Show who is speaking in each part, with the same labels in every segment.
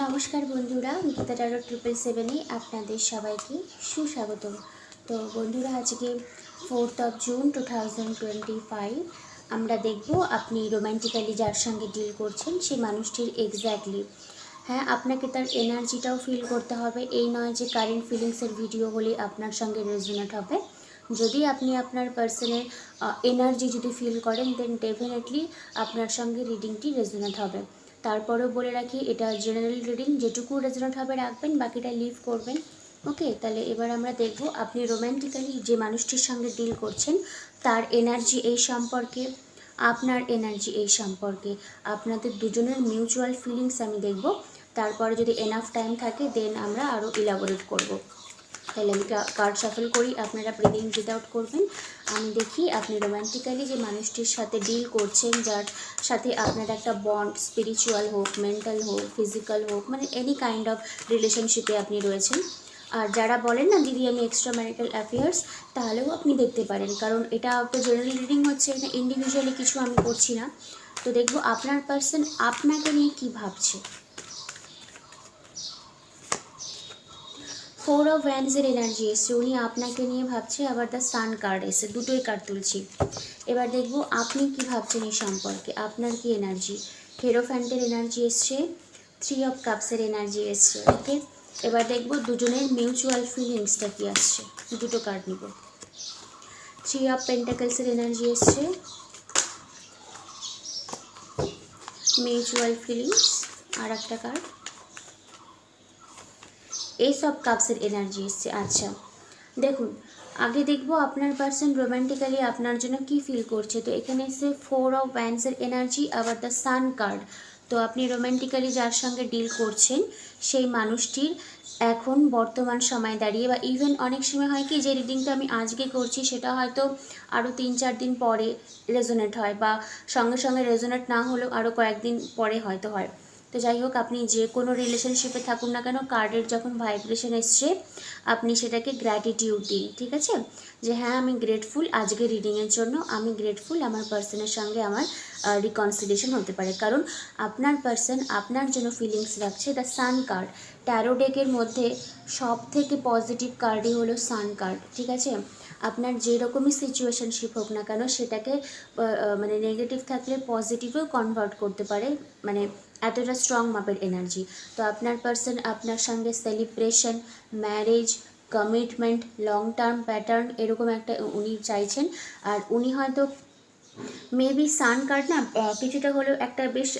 Speaker 1: নমস্কার বন্ধুরা, গীতা টারো 777-এ আপনাদের সবাইকে সুস্বাগতম। তো বন্ধুরা, আজকে 4 জুন 2025 আমরা দেখব আপনি রোম্যান্টিক্যালি যার সঙ্গে ডিল করছেন সেই মানুষটির এক্স্যাক্টলি, হ্যাঁ, আপনাকে তার এনার্জিটাও ফিল করতে হবে। এই নয় যে কারেন্ট ফিলিংসের ভিডিও হলে আপনার সঙ্গে রেজোনেট হবে। যদি আপনি আপনার পার্সনের এনার্জি যদি ফিল করেন, দেন ডেফিনেটলি আপনার সঙ্গে রিডিংটি রেজোনেট হবে। তারপরেও বলে রাখি, এটা জেনারেল রিডিং, যেটুকু রেজোনেট হবে রাখবেন, বাকিটা লিভ করবেন। ওকে, তাহলে এবার আমরা দেখব আপনি রোম্যান্টিক্যালি যে মানুষটির সঙ্গে ডিল করছেন তার এনার্জি এই সম্পর্কে, আপনার এনার্জি এই সম্পর্কে, আপনাদের দুজনের মিউচুয়াল ফিলিংস আমি দেখব। তারপরে যদি এনাফ টাইম থাকে দেন আমরা আরও ইলাবোরেট করব। তাহলে আমি কার্ড শাফল করি, আপনারা ব্রিদিং ব্রিথ আউট করবেন। আমি দেখি আপনি রোম্যান্টিক্যালি যে মানুষটির সাথে ডিল করছেন, যার সাথে আপনার একটা বন্ড, স্পিরিচুয়াল হোক, মেন্টাল হোক, ফিজিক্যাল হোক, মানে এনি কাইন্ড অফ রিলেশনশিপে আপনি রয়েছেন। আর যারা বলেন না দিদি আমি এক্সট্রা ম্যারিটাল অ্যাফেয়ার্স, তাহলেও আপনি দেখতে পারেন, কারণ এটা তো জেনারেল রিডিং হচ্ছে, এটা ইন্ডিভিজুয়ালি কিছু আমি করছি না। তো দেখব আপনার পার্সন আপনাকে নিয়ে কী ভাবছে। 4 অফ ওয়ান্ডসের এনার্জি এসছে, উনি আপনাকে নিয়ে ভাবছে। আবার দ্য সান কার্ড এসে, দুটোই কার্ড তুলছি। এবার দেখব আপনি কি ভাবছেন এই সম্পর্কে, আপনার কি এনার্জি। হেরোফ্যান্টের এনার্জি এসছে, 3 অফ কাপসের এনার্জি এসছে। ওকে, এবার দেখব দুজনের মিউচুয়াল ফিলিংসটা কি আসছে। দুটো কার্ড নিব। 3 অফ পেন্টাকলসের এনার্জি এসছে, মিউচুয়াল ফিলিংস। আর একটা কার্ড এস অফ কাপসের এনার্জি এসছে। আচ্ছা, দেখুন, আগে দেখব আপনার পার্সন রোম্যান্টিক্যালি আপনার জন্য কি ফিল করছে। তো এখানে এসে 4 অফ ওয়ান্ডসের এনার্জি, আবার দ্য সান কার্ড। তো আপনি রোম্যান্টিক্যালি যার সঙ্গে ডিল করছেন সেই মানুষটির এখন বর্তমান সময় দাঁড়িয়ে, বা ইভেন অনেক সময় হয় কি, যে রিডিংটা আমি আজকে করছি সেটা হয়তো আরও 3-4 দিন পরে রেজোনেট হয়, বা সঙ্গে সঙ্গে রেজোনেট না হলেও আরও কয়েকদিন পরে হয়তো হয়। তো যাই হোক, আপনি যে কোনো রিলেশনশিপে থাকুন না কেন, কার্ডের যখন ভাইব্রেশন এসছে আপনি সেটাকে গ্র্যাটিটিউড দিন, ঠিক আছে, যে হ্যাঁ আমি গ্রেটফুল আজকে রিডিংয়ের জন্য, আমি গ্রেটফুল আমার পার্সনের সঙ্গে আমার রিকনসিলিয়েশন হতে পারে। কারণ আপনার পার্সন আপনার জন্য ফিলিংস রাখছে। দ্য সান কার্ড ট্যারো ডেকের মধ্যে সব থেকে পজিটিভ কার্ডই হলো সান কার্ড, ঠিক আছে। আপনার যেরকমই সিচুয়েশনশিপ হোক না কেন সেটাকে মানে নেগেটিভ থাকলে পজিটিভেও কনভার্ট করতে পারে, মানে এতটা স্ট্রং মাপের এনার্জি। তো আপনার পার্সন আপনার সঙ্গে celebration, marriage, commitment, long term pattern এরকম একটা উনি চাইছেন। আর উনি হয়তো মেবি সান কার্ড না, কিছুটা হলেও একটা বেশ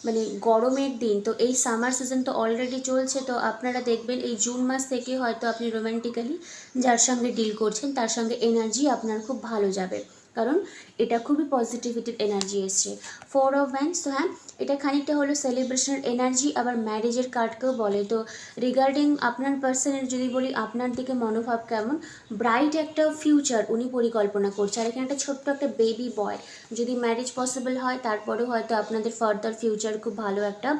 Speaker 1: মানে গরমের দিন, তো এই সামার সিজন তো অলরেডি চলছে। তো আপনারা দেখবেন এই জুন মাস থেকে হয়তো আপনি রোম্যান্টিক্যালি যার সঙ্গে ডিল করছেন তার সঙ্গে এনার্জি আপনার খুব ভালো যাবে, কারণ এটা খুবই পজিটিভিটির এনার্জি এসছে। 4 অফ ওয়ান্ডস, তো হ্যাঁ এটা খানিকটা হলো সেলিব্রেশনের এনার্জি, আবার ম্যারেজের কার্ডকেও বলে। তো রিগার্ডিং আপনার পার্সনের যদি বলি, আপনার দিকে মনোভাব কেমন, ব্রাইট একটা ফিউচার উনি পরিকল্পনা করছে। আর এখানে একটা ছোট্ট একটা বেবি বয়, যদি ম্যারেজ পসিবল হয় তারপরেও হয়তো আপনাদের ফার্দার ফিউচার খুব ভালো একটা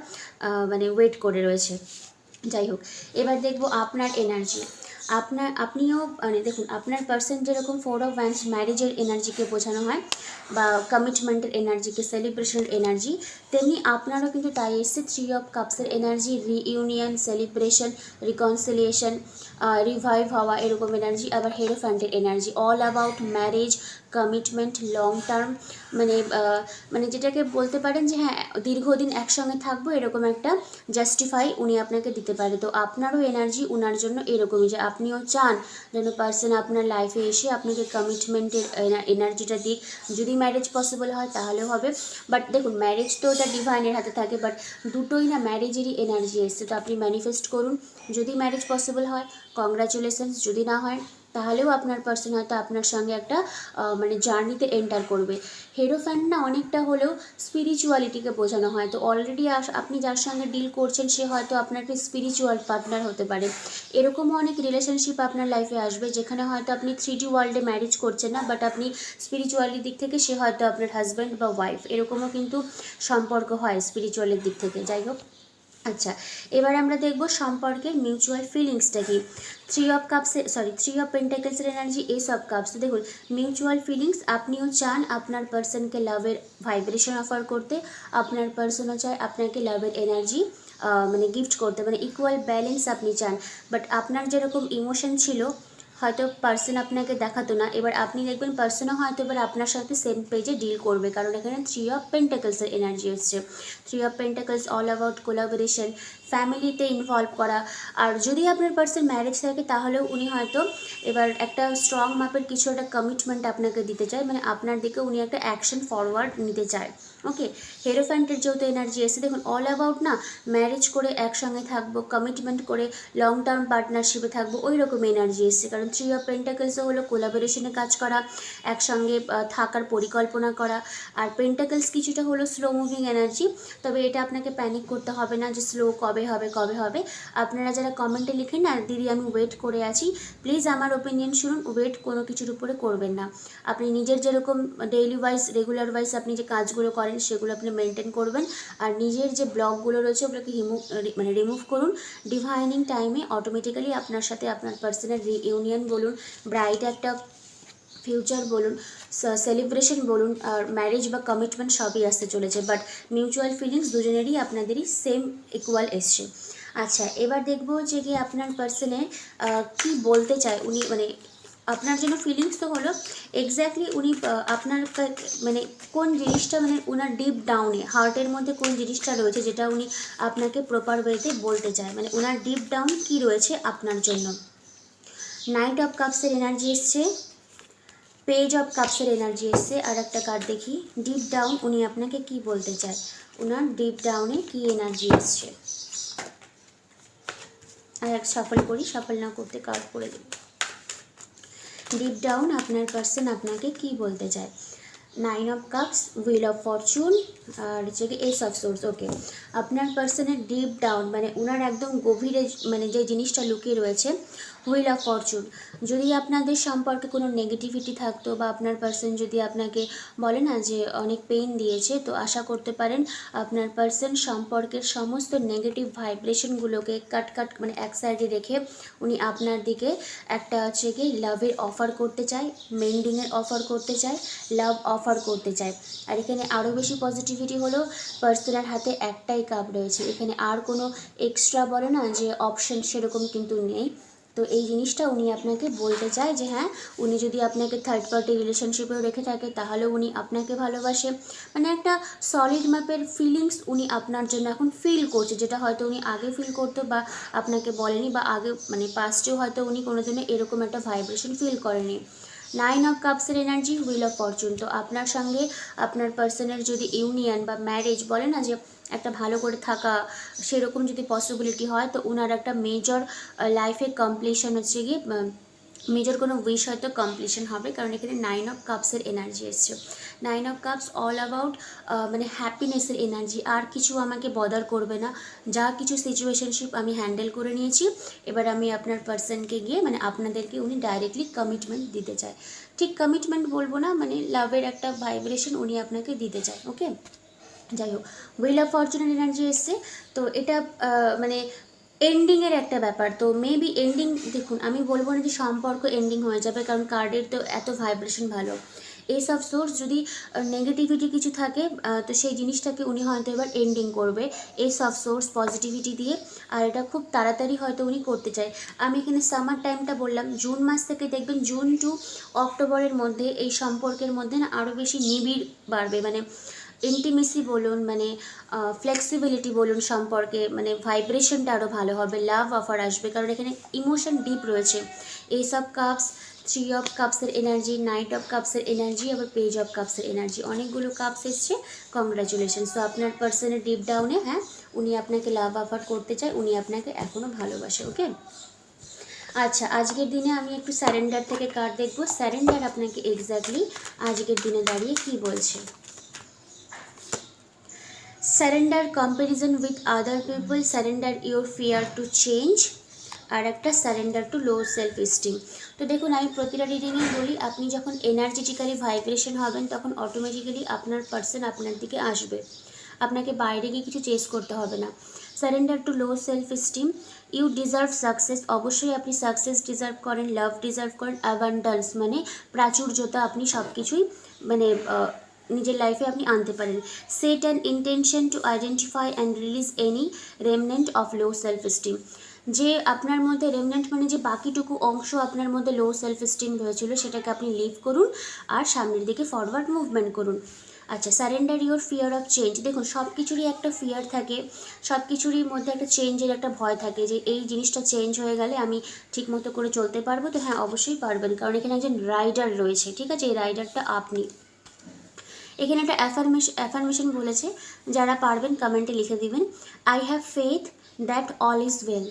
Speaker 1: মানে ওয়েট করে রয়েছে। যাই হোক, এবার দেখব আপনার এনার্জি। আপনিও মানে দেখুন, আপনার পার্সন যেরকম 4 অফ ওয়ান্ডস ম্যারেজের এনার্জিকে বোঝানো হয়, বা কমিটমেন্টের এনার্জিকে, সেলিব্রেশনের এনার্জি, তেমনি আপনারও কিন্তু তাই এসছে 3 অফ কাপসের energy, reunion, celebration, reconciliation, revive হওয়া এরকম এনার্জি। আবার হেরোফ্যান্টের energy, all about marriage, commitment, long term, মানে মানে যেটাকে বলতে পারেন যে হ্যাঁ দীর্ঘদিন একসঙ্গে থাকবো, এরকম একটা জাস্টিফাই উনি আপনাকে দিতে পারে। তো আপনারও এনার্জি ওনার জন্য এরকমই, যে আপনিও চান যেন পার্সন আপনার লাইফে এসে আপনাকে কমিটমেন্টের এনার্জিটা দিক। যদি ম্যারেজ পসিবল হয় তাহলেও হবে, বাট দেখুন ম্যারেজ তো ওটা ডিভাইনের হাতে থাকে, বাট দুটোই না ম্যারেজেরই এনার্জি এসছে। তো আপনি ম্যানিফেস্ট করুন, যদি ম্যারেজ পসিবল হয় কংগ্রাচুলেশনস, যদি না হয় তাহলেও আপনার পার্সন হয়তো আপনার সঙ্গে একটা মানে জার্নিতে এন্টার করবে। হেরোফ্যান্ট না অনেকটা হলেও স্পিরিচুয়ালিটিকে বোঝানো হয়। তো অলরেডি আপনি যার সঙ্গে ডিল করছেন সে হয়তো আপনার একটা স্পিরিচুয়াল পার্টনার হতে পারে। এরকমও অনেক রিলেশনশিপ আপনার লাইফে আসবে যেখানে হয়তো আপনি 3D ওয়ার্ল্ডে ম্যারেজ করছেন না, বাট আপনি স্পিরিচুয়ালির দিক থেকে সে হয়তো আপনার হাজব্যান্ড বা ওয়াইফ, এরকমও কিন্তু সম্পর্ক হয় স্পিরিচুয়ালের দিক থেকে। যাই হোক, আচ্ছা, এবার আমরা দেখব সম্পর্কের মিউচুয়াল ফিলিংসটা কি। 3 অফ পেন্টাকলসের এনার্জি, এস অফ কাপস। তো দেখুন, মিউচুয়াল ফিলিংস, আপনিও চান আপনার পার্সনকে লাভের ভাইব্রেশন অফার করতে, আপনার পার্সনও চায় আপনাকে লাভের এনার্জি মানে গিফট করতে, মানে ইকুয়াল ব্যালেন্স আপনি চান। বাট আপনার যেরকম ইমোশন ছিল হয়তো পার্সন আপনাকে দেখাতো না, এবার আপনি দেখবেন পার্সনও হয়তো এবার আপনার সাথে সেম পেজে ডিল করবে, কারণ এখানে 3 অফ পেন্টাকলসের এনার্জি এসছে। 3 of pentacles all about collaboration, ফ্যামিলিতে ইনভলভ করা। আর যদি আপনার পার্সন ম্যারেজ থাকে তাহলেও উনি হয়তো এবার একটা স্ট্রং মাপের কিছু একটা কমিটমেন্ট আপনাকে দিতে চায়, মানে আপনার দিকে উনি একটা অ্যাকশন ফরওয়ার্ড নিতে চায়। ওকে, হেরোফ্যান্টের যেহেতু এনার্জি এসে, দেখুন অল অ্যাবাউট না ম্যারেজ করে একসঙ্গে থাকবো, কমিটমেন্ট করে লং টার্ম পার্টনারশিপে থাকবো, ওই রকম এনার্জি এসছে। কারণ 3 অফ পেন্টাকলসও হলো কোলাবোরেশনে কাজ করা, একসঙ্গে থাকার পরিকল্পনা করা। আর পেন্টাকলস কিছুটা হলো স্লো মুভিং এনার্জি, তবে এটা আপনাকে প্যানিক করতে হবে না যে স্লো কবে হবে কবে হবে। আপনারা যারা কমেন্টে লিখেন না দিদি আমি ওয়েট করে আছি, প্লিজ আমার ওপিনিয়ন শুনুন, ওয়েট কোনো কিছুর উপরে করবেন না। আপনি নিজের যেরকম ডেইলি ওয়াইজ রেগুলার ওয়াইজ আপনি যে কাজগুলো করেন সেগুলো আপনি মেনটেন করবেন, আর নিজের যে ব্লকগুলো রয়েছে ওগুলোকে রিমুভ করুন। ডিভাইনিং টাইমে অটোমেটিক্যালি আপনার সাথে আপনার পার্সনের রিইউনিয়ন বলুন, ব্রাইট একটা ফিউচার বলুন, সেলিব্রেশন বলুন, আর ম্যারেজ বা কমিটমেন্ট সবই আসতে চলেছে। বাট মিউচুয়াল ফিলিংস দুজনেরই আপনাদেরই সেম ইকুয়াল এসছে। আচ্ছা, এবার দেখবো যে কি আপনার পার্সনে কি বলতে চায় উনি, মানে আপনার জন্য ফিলিংস তো হলো, এক্স্যাক্টলি উনি আপনার মানে কোন জিনিসটা, মানে ওনার ডিপ ডাউনে হার্টের মধ্যে কোন জিনিসটা রয়েছে যেটা উনি আপনাকে প্রপার ওয়েতে বলতে চায়, মানে ওনার ডিপ ডাউন কি রয়েছে আপনার জন্য। 9 অফ কাপসের এনার্জি এসছে, পেজ অফ কাপসের এনার্জি এসছে। আর একটা কার্ড দেখি, ডিপ ডাউন উনি আপনাকে কি বলতে চায়, ওনার ডিপ ডাউনে কি এনার্জি এসছে। আর এক সাফল করি, সাফল না করতে কার্ড করে দেব। ডিপ ডাউন আপনার পার্সন আপনাকে কি বলতে চায়। 9 of cups, wheel of fortune, আর হচ্ছে কি এস অফ সোর্স। ওকে, আপনার পার্সনের ডিপ ডাউন মানে ওনার একদম গভীরে মানে যে জিনিসটা লুকিয়ে রয়েছে, হুইল অফ ফরচুন। যদি আপনাদের সম্পর্কে কোনো নেগেটিভিটি থাকতো বা আপনার পার্সন যদি আপনাকে বলে না যে অনেক পেইন দিয়েছে, তো আশা করতে পারেন আপনার পার্সন সম্পর্কের সমস্ত নেগেটিভ ভাইব্রেশনগুলোকে কাট মানে এক সাইডে রেখে উনি আপনার দিকে একটা হচ্ছে কি লাভের অফার করতে চায়, মেন্ডিংয়ের অফার করতে চায়, লাভ অফার করতে চায়। আর এখানে আরও বেশি পজিটিভিটি হলো পার্সনের হাতে একটাই কাপ রয়েছে, এখানে আর কোনো এক্সট্রা বলে না যে অপশন সেরকম কিন্তু নেই। তো এই জিনিসটা উনি আপনাকে বলতে চায় যে হ্যাঁ, উনি যদি আপনাকে থার্ড পার্টি রিলেশনশিপেও রেখে থাকে তাহলে উনি আপনাকে ভালোবাসে, মানে একটা সলিড ম্যাপের ফিলিংস উনি আপনার জন্য এখন ফিল করছে, যেটা হয়তো উনি আগে ফিল করতো বা আপনাকে বলেনি, বা আগে মানে পাস্টেও হয়তো উনি কোনোদিনও এরকম একটা ভাইব্রেশন ফিল করেনি। 9 অফ কাপসের এনার্জি, হুইল অফ ফরচুন। তো আপনার সঙ্গে আপনার পার্সনের যদি ইউনিয়ন বা ম্যারেজ বলে না যে একটা ভালো করে থাকা, সেরকম যদি পসিবিলিটি হয় তো ওনার একটা মেজর লাইফে কমপ্লিশন হচ্ছে গিয়ে মেজর কোনো উইশ হয়তো কমপ্লিশন হবে, কারণ এখানে 9 অফ কাপসের এনার্জি এসছে। 9 অফ কাপস অল অ্যাবাউট মানে হ্যাপিনেসের এনার্জি, আর কিছু আমাকে বদার করবে না, যা কিছু সিচুয়েশনশিপ আমি হ্যান্ডেল করে নিয়েছি, এবার আমি আপনার পার্সনকে গিয়ে মানে আপনাদেরকে উনি ডাইরেক্টলি কমিটমেন্ট দিতে চায়। ঠিক কমিটমেন্ট বলবো না, মানে লাভের একটা ভাইব্রেশন উনি আপনাকে দিতে চায়। ওকে, যাই হোক, হুইল অফ ফরচুনের এনার্জি এসছে। তো এটা মানে এন্ডিংয়ের একটা ব্যাপার, তো মেবি এন্ডিং, দেখুন আমি বলবো না যে সম্পর্ক এন্ডিং হয়ে যাবে, কারণ কার্ডের তো এত ভাইব্রেশন ভালো। এস অফ সোর্স, যদি নেগেটিভিটি কিছু থাকে তো সেই জিনিসটাকে উনি হয়তো এবার এন্ডিং করবে এস অফ সোর্স পজিটিভিটি দিয়ে, আর এটা খুব তাড়াতাড়ি হয়তো উনি করতে চায়। আমি এখানে সামার টাইমটা বললাম, জুন মাস থেকে দেখবেন জুন টু অক্টোবরের মধ্যে এই সম্পর্কের মধ্যে না আরও বেশি নিবিড় বাড়বে, মানে ইন্টিমেসি বলুন, মানে ফ্লেক্সিবিলিটি বলুন সম্পর্কে, মানে ভাইব্রেশনটা আরও ভালো হবে, লাভ অফার আসবে, কারণ এখানে ইমোশন ডিপ রয়েছে। এস অফ কাপস, 3 অফ কাপসের এনার্জি, 9 অফ কাপসের এনার্জি, আবার পেজ অফ কাপসের এনার্জি, অনেকগুলো কাপস এসছে। কংগ্রাচুলেশন। সো আপনার পার্সনের ডিপ ডাউনে হ্যাঁ উনি আপনাকে লাভ অফার করতে চায়, উনি আপনাকে এখনও ভালোবাসে। ওকে, আচ্ছা, আজকের দিনে আমি একটু স্যারেন্ডার থেকে কার্ড দেখবো, স্যারেন্ডার আপনাকে এক্স্যাক্টলি আজকের দিনে দাঁড়িয়ে কি বলছে। Surrender comparison with other people, surrender your fear to change, আর একটা surrender to low self esteem. তো দেখুন আমি প্রতিটা রিডিংয়ে বলি, আপনি যখন এনার্জেটিক্যালি ভাইব্রেশন হবেন তখন অটোমেটিক্যালি আপনার পার্সন আপনার দিকে আসবে, আপনাকে বাইরে গিয়ে কিছু চেস করতে হবে না। Surrender to low self esteem, you deserve success, অবশ্যই আপনি সাকসেস ডিজার্ভ করেন, লাভ ডিজার্ভ করেন, অ্যাবান্ডান্স মানে প্রাচুর্যতা, আপনি সব কিছুই মানে নিজের লাইফে আপনি আনতে পারেন। Set an intention to identify and release any remnant of low self esteem. যে আপনার মধ্যে রেমনেন্ট মানে যে বাকিটুকু অংশ আপনার মধ্যে লো সেলফ এস্টিম হয়েছিল সেটাকে আপনি লিভ করুন আর সামনের দিকে ফরওয়ার্ড মুভমেন্ট করুন। আচ্ছা, surrender your fear of change. দেখুন সব কিছুরই একটা ফিয়ার থাকে, সব কিছুরই মধ্যে একটা চেঞ্জের একটা ভয় থাকে যে এই জিনিসটা চেঞ্জ হয়ে গেলে আমি ঠিকমতো করে চলতে পারবো। তো হ্যাঁ, অবশ্যই পারবেন, কারণ এখানে একজন রাইডার রয়েছে, ঠিক আছে? এই রাইডারটা আপনি। এখানে একটা অ্যাফার্মেশন বলেছে, যারা পারবেন কমেন্টে লিখে দিবেন, I have faith that all is well.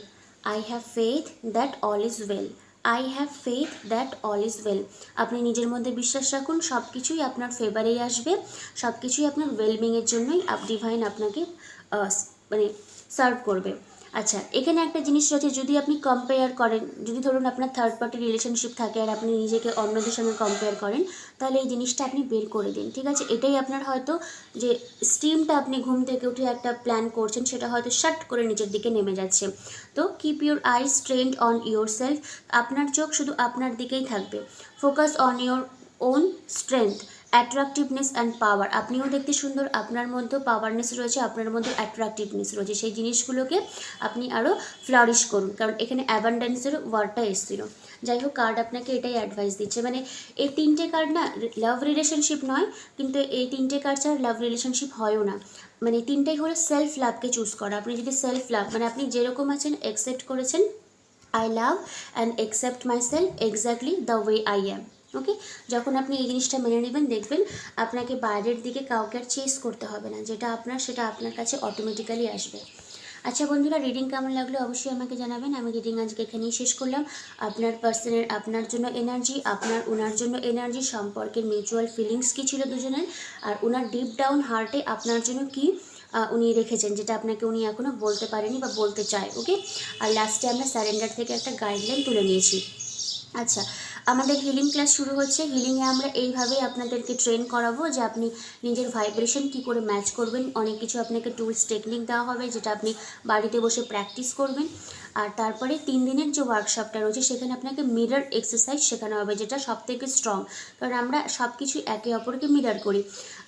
Speaker 1: I have faith that all is well. I have faith that all is well. আপনি নিজের মধ্যে বিশ্বাস রাখুন, সব কিছুই আপনার ফেভারেই আসবে, সব কিছুই আপনার ওয়েলবিংয়ের জন্যই ডিভাইন আপনাকে মানে সার্ভ করবে। আচ্ছা, এখানে একটা জিনিস রয়েছে, যদি আপনি কম্পেয়ার করেন, যদি ধরুন আপনার থার্ড পার্টি রিলেশনশিপ থাকে আর আপনি নিজেকে অন্যদের সঙ্গে কম্পেয়ার করেন, তাহলে এই জিনিসটা আপনি বের করে দিন, ঠিক আছে? এটাই আপনার হয়তো যে স্টিমটা আপনি ঘুম থেকে উঠে একটা প্ল্যান করছেন, সেটা হয়তো শাট করে নিচের দিকে নেমে যাচ্ছে। তো keep your eyes trained on your self. আপনার চোখ শুধু আপনার দিকেই থাকবে। Focus on your own strength, attractiveness and power. আপনিও দেখতে সুন্দর, আপনার মধ্যেও পাওয়ারনেস রয়েছে, আপনার মধ্যে অ্যাট্রাকটিভনেস রয়েছে, সেই জিনিসগুলোকে আপনি আরও ফ্লারিশ করুন, কারণ এখানে অ্যাবান্ডেন্সের ওয়ার্ডটা এসেছিল। যাই হোক, কার্ড আপনাকে এটাই অ্যাডভাইস দিচ্ছে, মানে এই তিনটে কার্ড না লাভ রিলেশনশিপ নয়, কিন্তু এই তিনটে কার্ড ছাড়া লাভ রিলেশনশিপ হয়ও না। মানে তিনটাই হলো সেলফ লাভকে চুজ করা। আপনি যদি সেলফ লাভ মানে আপনি যেরকম আছেন অ্যাকসেপ্ট করেছেন, I love and accept my self exactly the way I am. Okay, যখন আপনি এই জিনিসটা মেনে নেবেন, দেখবেন আপনাকে বাইরের দিকে কাউকে আর চেস করতে হবে না, যেটা আপনার সেটা আপনার কাছে অটোমেটিক্যালি আসবে। আচ্ছা বন্ধুরা, রিডিং কেমন লাগলো অবশ্যই আমাকে জানাবেন। আমি রিডিং আজকে এখানেই শেষ করলাম। আপনার পার্সনের আপনার জন্য এনার্জি, আপনার ওনার জন্য এনার্জি, সম্পর্কের মিউচুয়াল ফিলিংস কী ছিল দুজনের, আর ওনার ডিপ ডাউন হার্টে আপনার জন্য কী উনি রেখেছেন, যেটা আপনাকে উনি এখনও বলতে পারেনি বা বলতে চায়। ওকে, আর লাস্টে আমরা স্যারেন্ডার থেকে একটা গাইডলাইন তুলে নিয়েছি। আচ্ছা, আমাদের হিলিং ক্লাস শুরু হচ্ছে। হিলিংয়ে আমরা এইভাবেই আপনাদেরকে ট্রেন করাবো যে আপনি নিজের ভাইব্রেশন কী করে ম্যাচ করবেন। অনেক কিছু আপনাকে টুলস টেকনিক দেওয়া হবে, যেটা আপনি বাড়িতে বসে প্র্যাকটিস করবেন। আর তারপরে 3 দিনের যে ওয়ার্কশপটা রয়েছে সেখানে আপনাকে মিরর এক্সারসাইজ শেখানো হবে, যেটা সবথেকে স্ট্রং, কারণ আমরা সব কিছু একে অপরকে মিরর করি।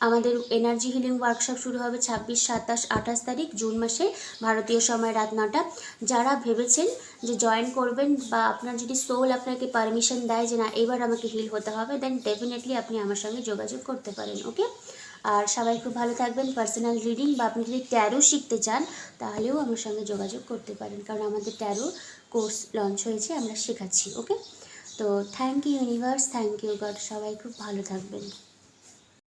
Speaker 1: আমাদের এনার্জি হিলিং ওয়ার্কশপ শুরু হবে 26, 27, 28 তারিখ জুন মাসে, ভারতীয় সময় রাত 9টা। যারা ভেবেছেন যে জয়েন করবেন, বা আপনার যদি সোল আপনাকে পারমিশন দেয় যে না এবার আমাকে হিল হতে হবে, দেন ডেফিনেটলি আপনি আমার সঙ্গে যোগাযোগ করতে পারেন। ওকে, আর সবাই খুব ভালো থাকবেন। পার্সোনাল রিডিং বা আপনি যদি ট্যারো শিখতে চান তাহলেও আমার সঙ্গে যোগাযোগ করতে পারেন, কারণ আমাদের ট্যারো কোর্স লঞ্চ হয়েছে, আমরা শেখাচ্ছি। ওকে, তো thank you universe, thank you God, সবাই খুব ভালো থাকবেন।